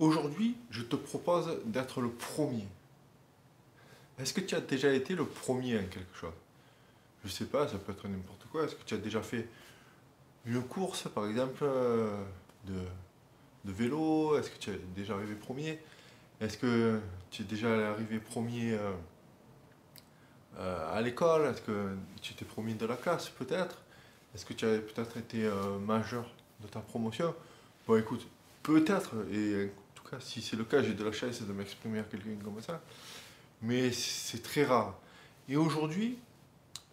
Aujourd'hui, je te propose d'être le premier. Est-ce que tu as déjà été le premier en quelque chose? Je sais pas, ça peut être n'importe quoi. Est-ce que tu as déjà fait une course, par exemple, de, de vélo? Est-ce que tu es déjà arrivé premier? Est-ce que tu es déjà arrivé premier à l'école? Est-ce que tu étais premier de la classe, peut-être? Est-ce que tu as peut-être été majeur de ta promotion? Bon, écoute, peut-être, et en tout cas, si c'est le cas, j'ai de la chance de m'exprimer à quelqu'un comme ça, mais c'est très rare. Et aujourd'hui,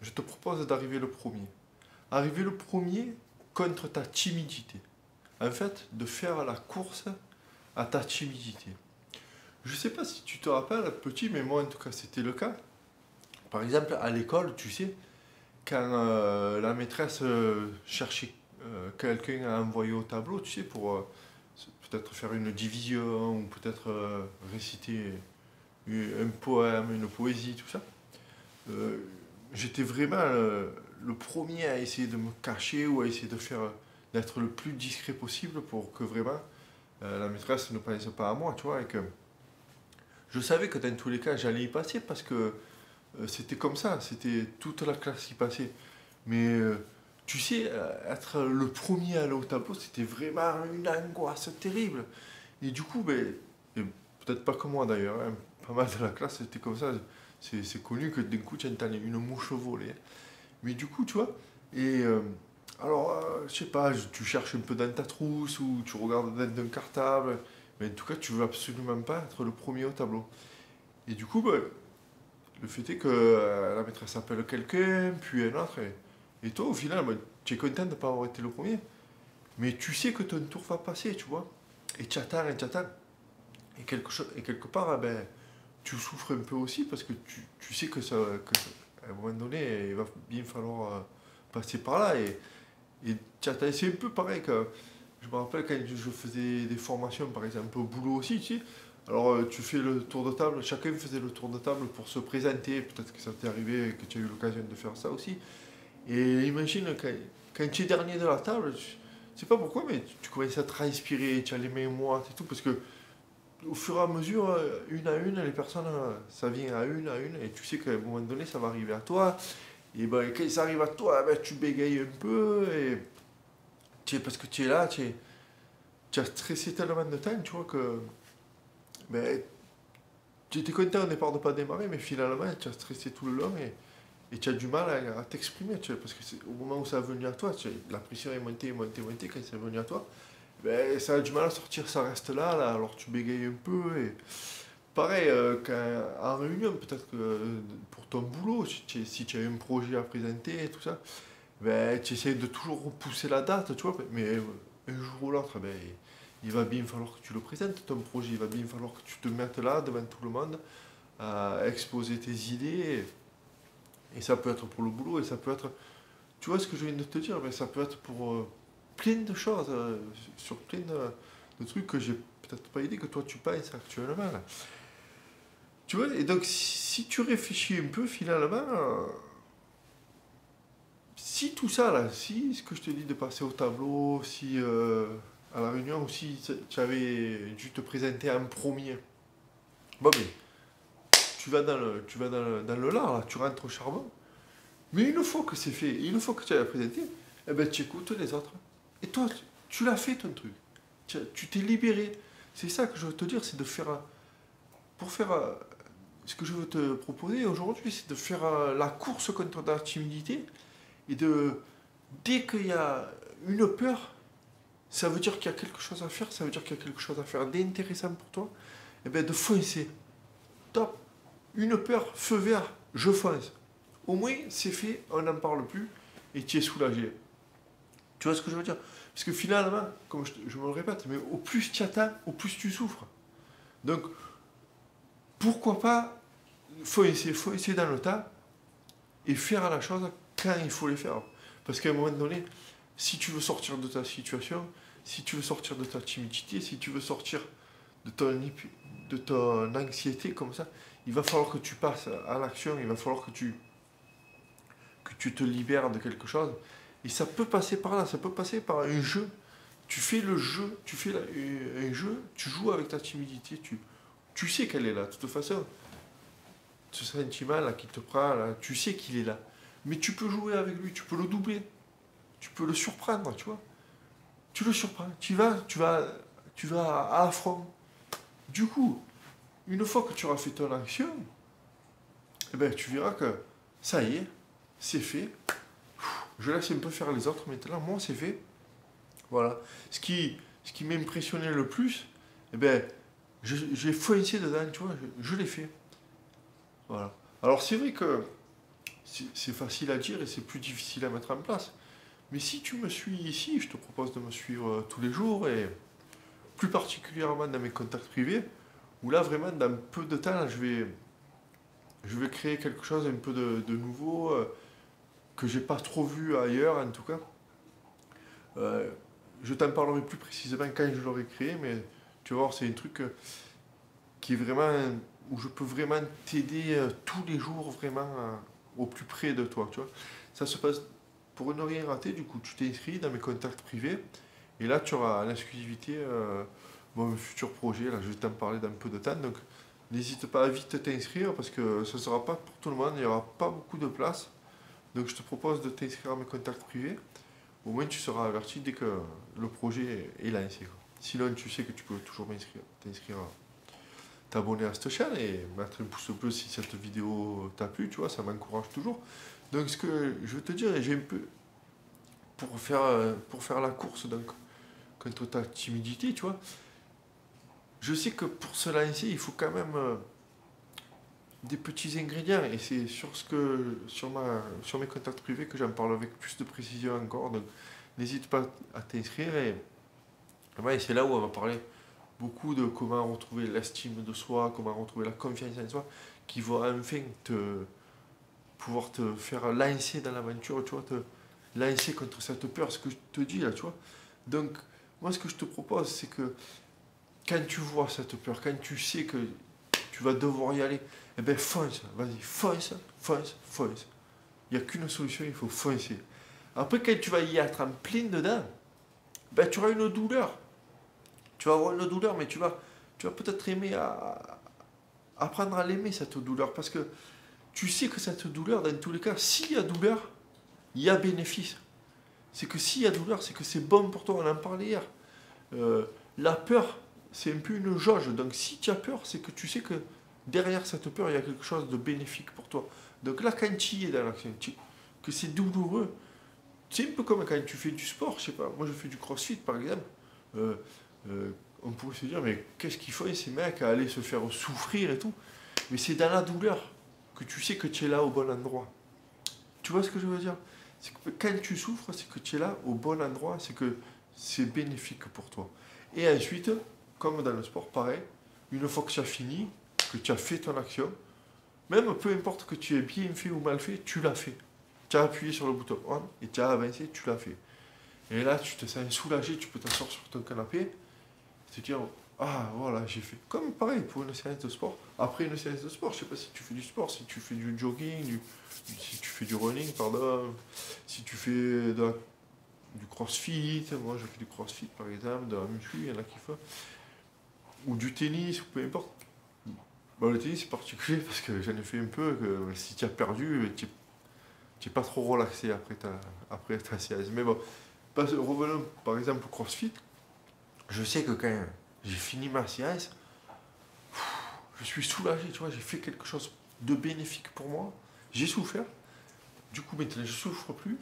je te propose d'arriver le premier. Arriver le premier contre ta timidité. En fait, de faire la course à ta timidité. Je sais pas si tu te rappelles, petit, mais moi en tout cas c'était le cas. Par exemple, à l'école, tu sais, quand la maîtresse cherchait quelqu'un à envoyer au tableau, tu sais, pour peut-être faire une division ou peut-être réciter un poème, une poésie, tout ça. Euh, J'étais vraiment le premier à essayer de me cacher ou à essayer de faire d'être le plus discret possible pour que vraiment la maîtresse ne pense pas à moi, tu vois, et que je savais que dans tous les cas j'allais y passer parce que c'était comme ça, c'était toute la classe qui passait. Mais tu sais, être le premier à aller au tableau, c'était vraiment une angoisse terrible. Et du coup, ben, et peut-être pas que moi d'ailleurs, hein, pas mal de la classe c'était comme ça. C'est connu que d'un coup tu entends une mouche voler. Mais du coup, tu vois, et alors, je sais pas, tu cherches un peu dans ta trousse ou tu regardes dans ton cartable. Mais en tout cas, tu veux absolument pas être le premier au tableau. Et du coup, ben, le fait est que la maîtresse appelle quelqu'un, puis un autre. Et toi, au final, ben, tu es content de ne pas avoir été le premier. Mais tu sais que ton tour va passer, tu vois. Et tu attends, et tu attends. Et quelque part, eh ben, tu souffres un peu aussi parce que tu sais à un moment donné, il va bien falloir passer par là. Et tu attends. C'est un peu pareil que je me rappelle quand je faisais des formations, par exemple, au boulot aussi, tu sais. Alors, tu fais le tour de table, chacun faisait le tour de table pour se présenter. Peut-être que ça t'est arrivé et que tu as eu l'occasion de faire ça aussi. Et imagine, quand tu es dernier de la table, je sais pas pourquoi, mais tu commences à transpirer, tu as les mains moites et tout, parce que au fur et à mesure, une à une, les personnes, ça vient à une, et tu sais qu'à un moment donné, ça va arriver à toi. Et ben, quand ça arrive à toi, ben, tu bégayes un peu, et parce que tu es là, tu as stressé tellement de temps, tu vois, que ben, tu étais content au départ de ne pas démarrer, mais finalement, tu as stressé tout le long, et tu as du mal à t'exprimer, tu vois, parce que au moment où ça est venu à toi, la pression est montée, montée, montée, quand c'est venu à toi, ben, ça a du mal à sortir, ça reste là, alors tu bégayes un peu, et pareil, en réunion, peut-être que pour ton boulot, si tu as un projet à présenter et tout ça, ben, tu essaies de toujours repousser la date, tu vois, mais un jour ou l'autre, ben, il va bien falloir que tu le présentes, ton projet, il va bien falloir que tu te mettes là devant tout le monde à exposer tes idées. Et ça peut être pour le boulot, et ça peut être, tu vois ce que je viens de te dire, ben, ça peut être pour plein de choses, sur plein de trucs que j'ai peut-être pas idée que toi tu penses actuellement. Là. Tu vois, et donc si tu réfléchis un peu finalement, si tout ça là, si ce que je te dis de passer au tableau, si à la réunion, ou si tu avais dû te présenter en premier, bon ben, tu vas dans le lard, là, tu rentres au charbon, mais une fois que c'est fait, une fois que tu as présenté, eh ben, tu écoutes les autres. Et toi, tu l'as fait ton truc. Tu t'es libéré. C'est ça que je veux te dire, c'est de faire, pour faire ce que je veux te proposer aujourd'hui, c'est de faire la course contre ta timidité et de, dès qu'il y a une peur, ça veut dire qu'il y a quelque chose à faire, ça veut dire qu'il y a quelque chose à faire d'intéressant pour toi, et bien de foncer. Top. Une peur, feu vert, je fonce. Au moins, c'est fait, on n'en parle plus et tu es soulagé. Tu vois ce que je veux dire? Parce que finalement, comme je me le répète, mais au plus tu attends, au plus tu souffres. Donc, pourquoi pas faut essayer dans le tas et faire la chose quand il faut les faire. Parce qu'à un moment donné, si tu veux sortir de ta situation, si tu veux sortir de ta timidité, si tu veux sortir de ton anxiété comme ça, il va falloir que tu passes à l'action, il va falloir que tu te libères de quelque chose. Et ça peut passer par là, ça peut passer par un jeu. tu fais le jeu, tu fais un jeu, tu joues avec ta timidité, tu sais qu'elle est là, de toute façon. Ce sentiment là qui te prend, là, tu sais qu'il est là. Mais tu peux jouer avec lui, tu peux le doubler, tu peux le surprendre, tu vois. Tu le surprends, tu vas à fond. Du coup, une fois que tu auras fait ton action, eh ben, tu verras que ça y est, c'est fait. Je laisse un peu faire les autres maintenant, moi c'est fait. Voilà. Ce qui m'impressionnait le plus, eh ben, j'ai foncé dedans, tu vois, je l'ai fait. Voilà. Alors c'est vrai que c'est facile à dire et c'est plus difficile à mettre en place. Mais si tu me suis ici, je te propose de me suivre tous les jours et plus particulièrement dans mes contacts privés, où là vraiment dans peu de temps, je vais créer quelque chose un peu de nouveau que j'ai pas trop vu ailleurs en tout cas. Euh, je t'en parlerai plus précisément quand je l'aurai créé, mais tu vas voir, c'est un truc qui est vraiment où je peux vraiment t'aider tous les jours vraiment au plus près de toi, tu vois. Ça se passe pour ne rien rater, du coup, tu t'inscris dans mes contacts privés et là, tu auras l'exclusivité mon futur projet. Là, je vais t'en parler dans peu de temps, donc n'hésite pas à vite t'inscrire parce que ce ne sera pas pour tout le monde, il n'y aura pas beaucoup de place. Donc, je te propose de t'inscrire à mes contacts privés. Au moins, tu seras averti dès que le projet est lancé, quoi. Sinon, tu sais que tu peux toujours t'inscrire, t'abonner à cette chaîne et mettre un pouce bleu si cette vidéo t'a plu, tu vois, ça m'encourage toujours. Donc, ce que je veux te dire, et j'ai un peu pour faire la course donc, contre ta timidité, tu vois, je sais que pour se lancer, il faut quand même des petits ingrédients et c'est sur mes contacts privés que j'en parle avec plus de précision encore. Donc, n'hésite pas à t'inscrire et c'est là où on va parler beaucoup de comment retrouver l'estime de soi, comment retrouver la confiance en soi, qui va enfin pouvoir te faire lancer dans l'aventure, tu vois, te lancer contre cette peur, ce que je te dis là, tu vois. Donc, moi, ce que je te propose, c'est que quand tu vois cette peur, quand tu sais que tu vas devoir y aller, eh ben fonce, vas-y, fonce, fonce, fonce. Il n'y a qu'une solution, il faut foncer. Après, quand tu vas y être en plein dedans, ben, tu auras une douleur. Tu vas avoir une douleur, mais tu vas peut-être aimer apprendre à l'aimer, cette douleur. Parce que tu sais que cette douleur, dans tous les cas, s'il y a douleur, il y a bénéfice. C'est que s'il y a douleur, c'est que c'est bon pour toi. On en parlait hier. La peur, c'est un peu une jauge. Donc si tu as peur, c'est que tu sais que derrière cette peur, il y a quelque chose de bénéfique pour toi. Donc là, quand tu y es dans l'action, que c'est douloureux, c'est un peu comme quand tu fais du sport, je sais pas, moi je fais du crossfit par exemple. Euh, on pourrait se dire, mais qu'est-ce qu'il faut ces mecs à aller se faire souffrir et tout. Mais c'est dans la douleur que tu sais que tu es là au bon endroit. Tu vois ce que je veux dire? C'est que quand tu souffres, c'est que tu es là au bon endroit, c'est que c'est bénéfique pour toi. Et ensuite, comme dans le sport, pareil, une fois que tu as fini, que tu as fait ton action, même peu importe que tu aies bien fait ou mal fait, tu l'as fait. Tu as appuyé sur le bouton on et tu as avancé, tu l'as fait. Et là, tu te sens soulagé, tu peux t'asseoir sur ton canapé et te dire, ah voilà, j'ai fait. Comme pareil pour une séance de sport. Après une séance de sport, je sais pas si tu fais du sport, si tu fais du jogging, si tu fais du running, pardon, si tu fais du crossfit, moi je fais du crossfit par exemple, de la muscu, il y en a qui font, ou du tennis, ou peu importe. Bon, le tennis c'est particulier parce que j'en ai fait un peu, que si tu as perdu, tu n'es pas trop relaxé après ta séance. Mais bon, revenons par exemple au crossfit, je sais que quand j'ai fini ma séance, je suis soulagé, tu vois, j'ai fait quelque chose de bénéfique pour moi, j'ai souffert, du coup maintenant je souffre plus,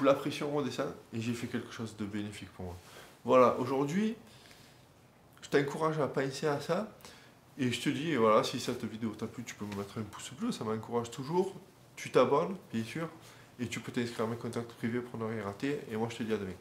la pression redescend et j'ai fait quelque chose de bénéfique pour moi. Voilà, aujourd'hui, je t'encourage à penser à ça et je te dis, voilà, si cette vidéo t'a plu, tu peux me mettre un pouce bleu, ça m'encourage toujours. Tu t'abonnes, bien sûr, et tu peux t'inscrire à mes contacts privés pour ne rien rater. Et moi, je te dis à demain.